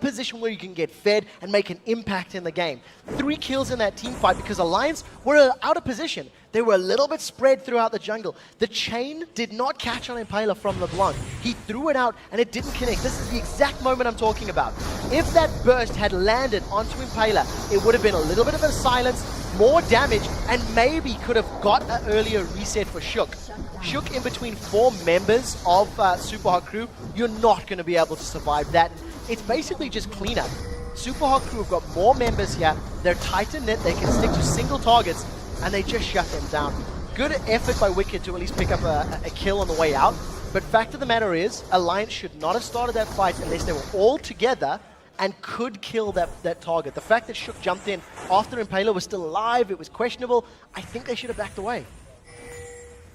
position where you can get fed and make an impact in the game. 3 kills in that team fight because Alliance were out of position. They were a little bit spread throughout the jungle. The chain did not catch on Impaler from LeBlanc. He threw it out and it didn't connect. This is the exact moment I'm talking about. If that burst had landed onto Impaler, it would have been a little bit of a silence, more damage, and maybe could have got an earlier reset for Shook. Shook in between 4 members of Super Hot Crew, you're not going to be able to survive that. It's basically just cleanup. Super Hot Crew have got more members here. They're tight and knit. They can stick to single targets, and they just shut them down. Good effort by Wicked to at least pick up a kill on the way out. But fact of the matter is, Alliance should not have started that fight unless they were all together and could kill that target. The fact that Shook jumped in after Impaler was still alive, it was questionable. I think they should have backed away.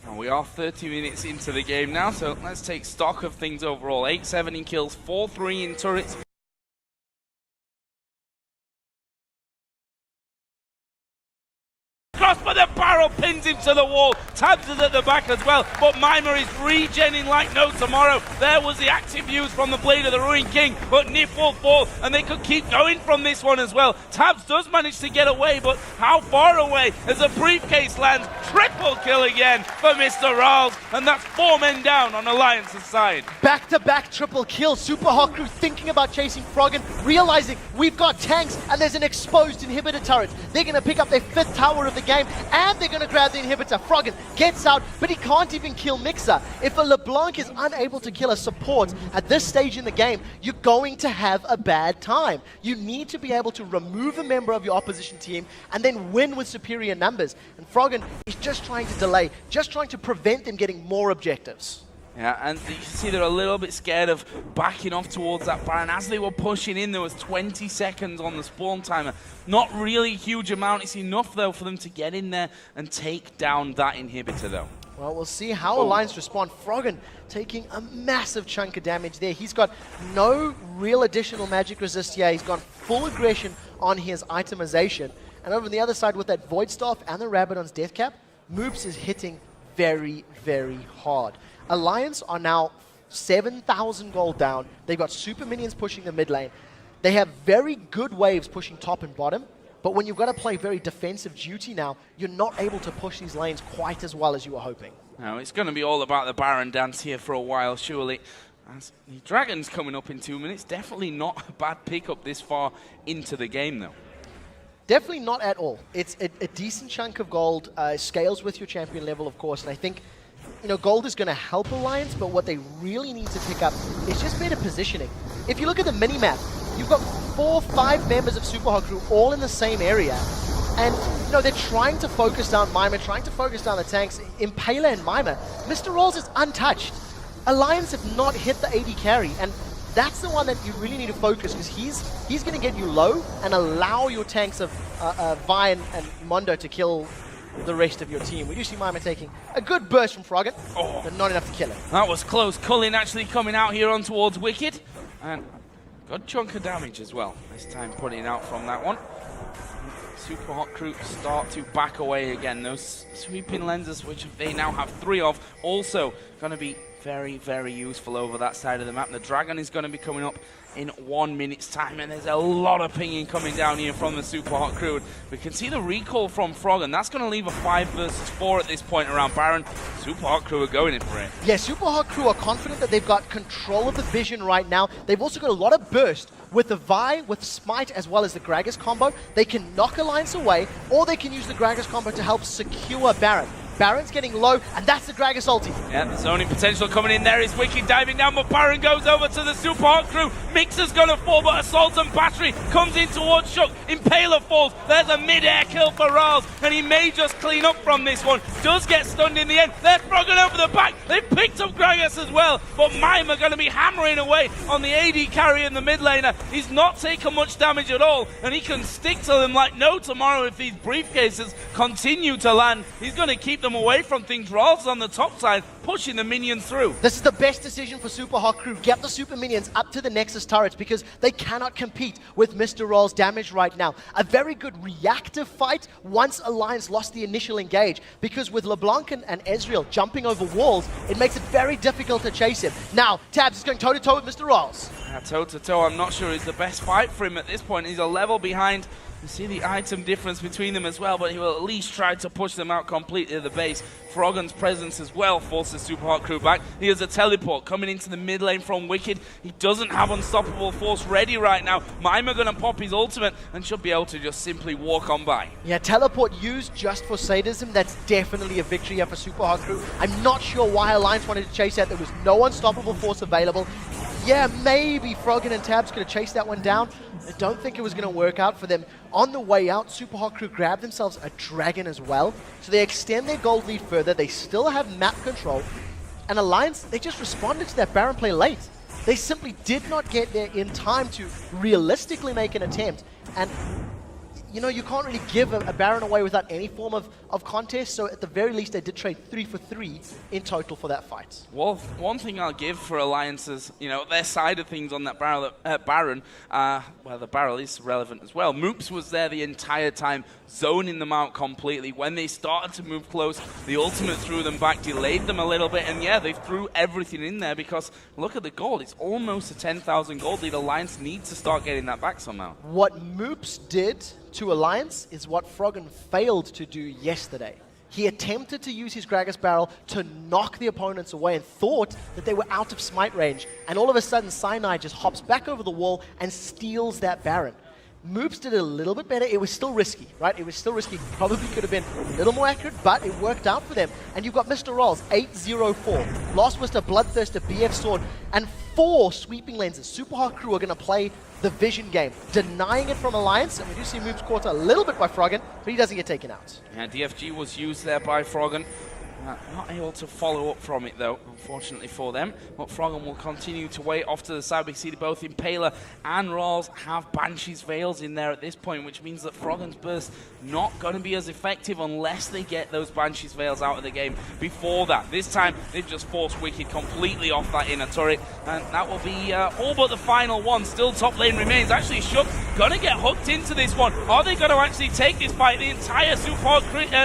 And we are 30 minutes into the game now, so let's take stock of things overall. 8-7 in kills, 4-3 in turrets. Cross, but the barrel pins him to the wall. Tabs is at the back as well, but Mima is regenning like no tomorrow. There was the active use from the Blade of the Ruined King, but Nif will fall, and they could keep going from this one as well. Tabs does manage to get away, but how far away as a briefcase lands? Triple kill again for Mr. Rawls, and that's 4 men down on Alliance's side. Back-to-back triple kills. Super Hot Crew thinking about chasing Froggen, realizing we've got tanks and there's an exposed inhibitor turret. They're going to pick up their 5th tower of the game, and they're going to grab the inhibitor. Froggen gets out, but he can't even kill Mixer. If a LeBlanc is unable to kill a support at this stage in the game, you're going to have a bad time. You need to be able to remove a member of your opposition team and then win with superior numbers. And Froggen is just trying to delay, just trying to prevent them getting more objectives. Yeah, and you see they're a little bit scared of backing off towards that Baron. As they were pushing in, there was 20 seconds on the spawn timer. Not really a huge amount. It's enough, though, for them to get in there and take down that inhibitor, though. Well, we'll see how Alliance respond. Froggen taking a massive chunk of damage there. He's got no real additional magic resist here. He's gone full aggression on his itemization. And over on the other side with that Void Staff and the Rabadon's Death Cap, Moops is hitting very, very hard. Alliance are now 7,000 gold down. They've got super minions pushing the mid lane. They have very good waves pushing top and bottom, but when you've got to play very defensive duty now, you're not able to push these lanes quite as well as you were hoping. No, it's going to be all about the Baron dance here for a while, surely. As the Dragon's coming up in 2 minutes. Definitely not a bad pickup this far into the game, though. Definitely not at all. It's a decent chunk of gold, scales with your champion level, of course, and I think gold is going to help Alliance, but what they really need to pick up is just better positioning. If you look at the mini-map, you've got 4-5 members of Super Hot Crew all in the same area. And, they're trying to focus down Mima, trying to focus down the tanks. Impaler and Mima. Mr. Rawls is untouched. Alliance have not hit the AD carry, and that's the one that you really need to focus, because he's going to get you low and allow your tanks of Vi and Mondo to kill the rest of your team. We do see Mima taking a good burst from Froggen, but not enough to kill him. That was close. Cullen actually coming out here on towards Wicked, and good chunk of damage as well. This time putting out from that one. Super Hot Crew start to back away again. Those sweeping lenses, which they now have 3 of, also going to be very, very useful over that side of the map. The Dragon is going to be coming up in 1 minute's time, and there's a lot of pinging coming down here from the Super Hot Crew. We can see the recall from Frog, and that's going to leave a 5 versus 4 at this point around Baron. Super Hot Crew are going in for it. Yeah, Super Hot Crew are confident that they've got control of the vision right now. They've also got a lot of burst with the Vi, with Smite, as well as the Gragas combo. They can knock Alliance away, or they can use the Gragas combo to help secure Baron. Baron's getting low, and that's the Gragas ulti. Yeah, the zoning potential coming in there is Wicked diving down, but Baron goes over to the Super Hot Crew. Mixer's gonna fall, but Assault and Battery comes in towards Shook. Impaler falls. There's a mid-air kill for Rawls, and he may just clean up from this one. Does get stunned in the end. They're Froggen over the back. They've picked up Gragas as well, but Mima gonna be hammering away on the AD carry in the mid laner. He's not taken much damage at all, and he can stick to them like no tomorrow if these briefcases continue to land. He's gonna keep them away from things. Rawls on the top side, pushing the minions through. This is the best decision for Super Hot Crew. Get the super minions up to the Nexus turrets, because they cannot compete with Mr. Rawls' damage right now. A very good reactive fight once Alliance lost the initial engage, because with LeBlanc and Ezreal jumping over walls, it makes it very difficult to chase him. Now, Tabs is going toe-to-toe with Mr. Rawls. Toe-to-toe, I'm not sure is the best fight for him at this point. He's a level behind. You see the item difference between them as well, but he will at least try to push them out completely to the base. Froggen's presence as well forces Super Hot Crew back. He has a teleport coming into the mid lane from Wicked. He doesn't have Unstoppable Force ready right now. Mima going to pop his ultimate and should be able to just simply walk on by. Yeah, teleport used just for sadism. That's definitely a victory here for Super Hot Crew. I'm not sure why Alliance wanted to chase that. There was no Unstoppable Force available. Yeah, maybe Froggen and Tabs could have chased that one down. I don't think it was going to work out for them. On the way out, Super Hot Crew grabbed themselves a dragon as well. So they extend their gold lead further. They still have map control. And Alliance, they just responded to that Baron play late. They simply did not get there in time to realistically make an attempt. And you know, you can't really give a Baron away without any form of contest, so at the very least they did trade 3 for 3 in total for that fight. Well, one thing I'll give for Alliances, you know, their side of things on that Baron, well, the barrel is relevant as well. Moops was there the entire time, zoning them out completely. When they started to move close, the ultimate threw them back, delayed them a little bit, and yeah, they threw everything in there because look at the gold. It's almost a 10,000 gold lead. Alliance needs to start getting that back somehow. What Moops did to Alliance is what Froggen failed to do yesterday. He attempted to use his Gragas Barrel to knock the opponents away and thought that they were out of smite range. And all of a sudden, Cyanide just hops back over the wall and steals that Baron. Moops did it a little bit better. It was still risky, right? It was still risky. Probably could have been a little more accurate, but it worked out for them. And you've got Mr. Rolls, 804. Lost Mr. Bloodthirster, BF Sword, and 4 sweeping lenses. Super Hot Crew are going to play the vision game, denying it from Alliance. And we do see Moops caught a little bit by Froggen, but he doesn't get taken out. Yeah, DFG was used there by Froggen. Not able to follow up from it though, unfortunately for them. But Froggen will continue to wait off to the side. We see both Impaler and Rawls have Banshee's Veils in there at this point, which means that Froggen's burst not going to be as effective unless they get those Banshee's Veils out of the game before that. This time, they've just forced Wicked completely off that inner turret, and that will be all but the final one. Still top lane remains. Actually, Shook going to get hooked into this one. Are they going to actually take this fight? The entire support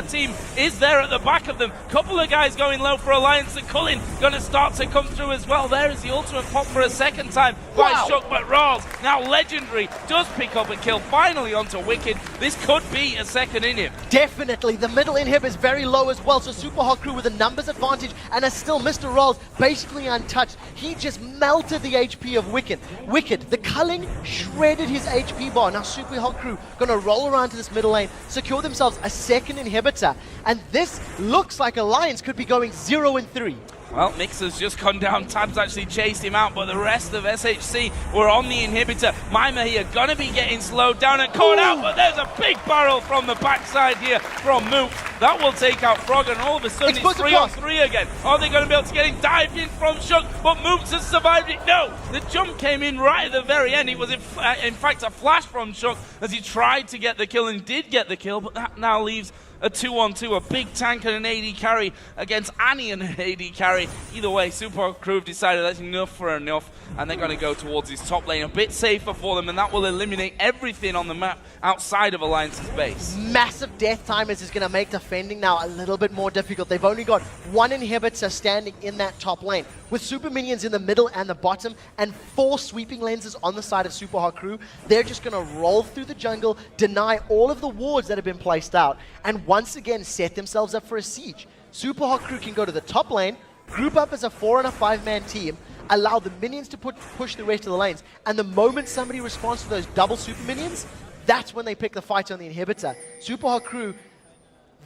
team is there at the back of them. Couple of guys going low for Alliance, and Cullen going to start to come through as well. There is the ultimate pop for a second time by Shook, but Rawls, now legendary, does pick up a kill finally onto Wicked. This could be a second inhib. Definitely. The middle inhib is very low as well, so Super Hot Crew with a numbers advantage, and as still Mr. Rawls basically untouched. He just melted the HP of Wicked. The culling shredded his HP bar. Now Super Hot Crew going to roll around to this middle lane, secure themselves a second inhibitor, and this looks like Alliance could be going 0-3. Well, Mixer's just gone down. Tabs actually chased him out, but the rest of SHC were on the inhibitor. Mima here gonna be getting slowed down and caught out, but there's a big barrel from the backside here from Mook. That will take out Frog, and all of a sudden it's 3-on-3 again. Are they going to be able to get him dived in from Shook? But Moops has survived it. No, the jump came in right at the very end. It was in fact a flash from Shook as he tried to get the kill and did get the kill, but that now leaves a 2-on-2, a big tank and an AD carry against Annie and an AD carry. Either way, Super Hot Crew have decided that's enough for enough, and they're going to go towards his top lane. A bit safer for them, and that will eliminate everything on the map outside of Alliance's base. Massive death timers is going to make defending now a little bit more difficult. They've only got 1 inhibitor standing in that top lane. With super minions in the middle and the bottom, and 4 sweeping lenses on the side of Super Hot Crew, they're just going to roll through the jungle, deny all of the wards that have been placed out, and once again set themselves up for a siege. Super Hot Crew can go to the top lane, group up as a 4 and a 5-man team, allow the minions to push the rest of the lanes, and the moment somebody responds to those double super minions, that's when they pick the fight on the inhibitor. Super Hot Crew,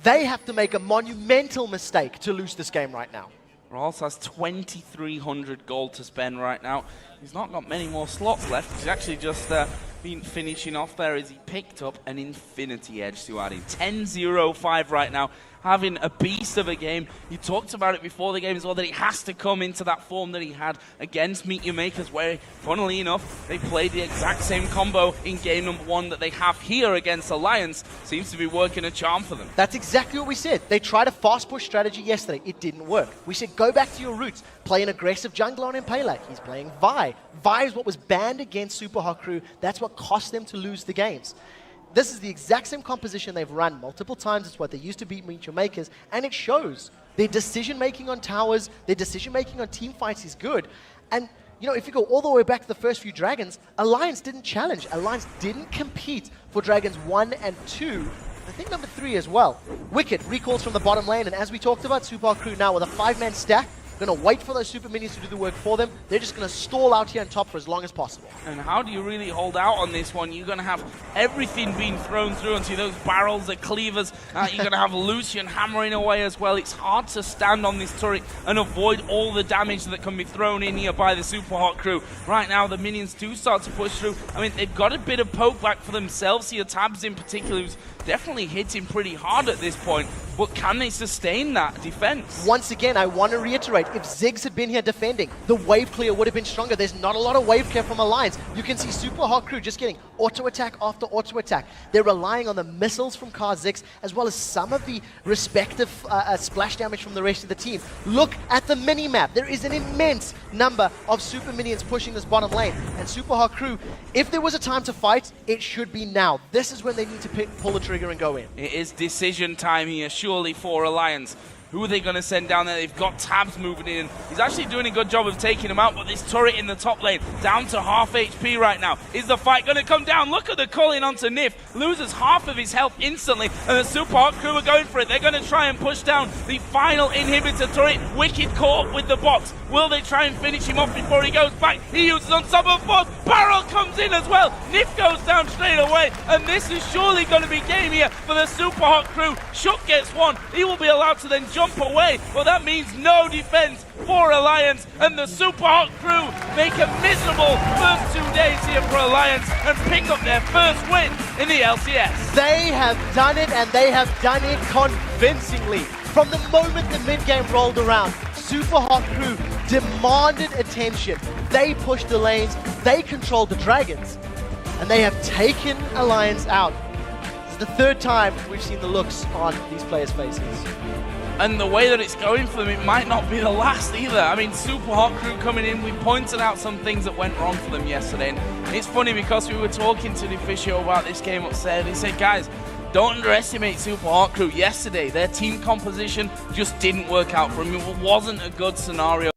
they have to make a monumental mistake to lose this game right now. Rawls has 2,300 gold to spend right now. He's not got many more slots left. He's actually just been finishing off there as he picked up an Infinity Edge to add in. 10-0-5 right now, having a beast of a game. You talked about it before the game as well, that he has to come into that form that he had against Meet Your Makers, where, funnily enough, they played the exact same combo in game number 1 that they have here against Alliance. Seems to be working a charm for them. That's exactly what we said. They tried a fast push strategy yesterday. It didn't work. We said, go back to your roots. Play an aggressive jungler on Impaler. He's playing Vi. Vi is what was banned against Super Hot Crew. That's what cost them to lose the games. This is the exact same composition they've run multiple times. It's what they used to beat Meet Your Makers, and it shows. Their decision-making on towers, their decision-making on team fights is good. And you know, if you go all the way back to the first few Dragons, Alliance didn't challenge. Alliance didn't compete for Dragons 1 and 2. I think number 3 as well. Wicked recalls from the bottom lane, and as we talked about, Super Hot Crew now with a 5-man stack, going to wait for those super minions to do the work for them. They're just going to stall out here on top for as long as possible. And how do you really hold out on this one? You're going to have everything being thrown through onto those barrels, the cleavers. You're going to have Lucian hammering away as well. It's hard to stand on this turret and avoid all the damage that can be thrown in here by the Super Hot Crew. Right now, the minions do start to push through. I mean, they've got a bit of poke back for themselves here. Tabs in particular, who's definitely hitting pretty hard at this point. But can they sustain that defense? Once again, I want to reiterate, if Ziggs had been here defending, the wave clear would have been stronger. There's not a lot of wave clear from Alliance. You can see Super Hot Crew just getting auto attack after auto attack. They're relying on the missiles from Ziggs, as well as some of the respective splash damage from the rest of the team. Look at the mini-map. There is an immense number of super minions pushing this bottom lane. And Super Hot Crew, if there was a time to fight, it should be now. This is when they need to pull the trigger and go in. It is decision time here, surely, for Alliance. Who are they going to send down there? They've got Tabs moving in. He's actually doing a good job of taking him out, but this turret in the top lane, down to half HP right now. Is the fight going to come down? Look at the culling onto Nif. Loses half of his health instantly, and the Super Hot Crew are going for it. They're going to try and push down the final inhibitor turret. Wicked caught up with the box. Will they try and finish him off before he goes back? He uses Unstoppable Force. Barrel comes in as well. Nif goes down straight away, and this is surely going to be game here for the Super Hot Crew. Shook gets one. He will be allowed to then jump away. Well, that means no defense for Alliance, and the Super Hot Crew make a miserable first 2 days here for Alliance and pick up their first win in the LCS. They have done it, and they have done it convincingly. From the moment the mid-game rolled around, Super Hot Crew demanded attention. They pushed the lanes, they controlled the Dragons, and they have taken Alliance out. This is the 3rd time we've seen the looks on these players' faces. And the way that it's going for them, it might not be the last either. I mean, Super Hot Crew coming in, we pointed out some things that went wrong for them yesterday. And it's funny because we were talking to the official about this game upstairs. He said, guys, don't underestimate Super Hot Crew. Yesterday, their team composition just didn't work out for them. It wasn't a good scenario.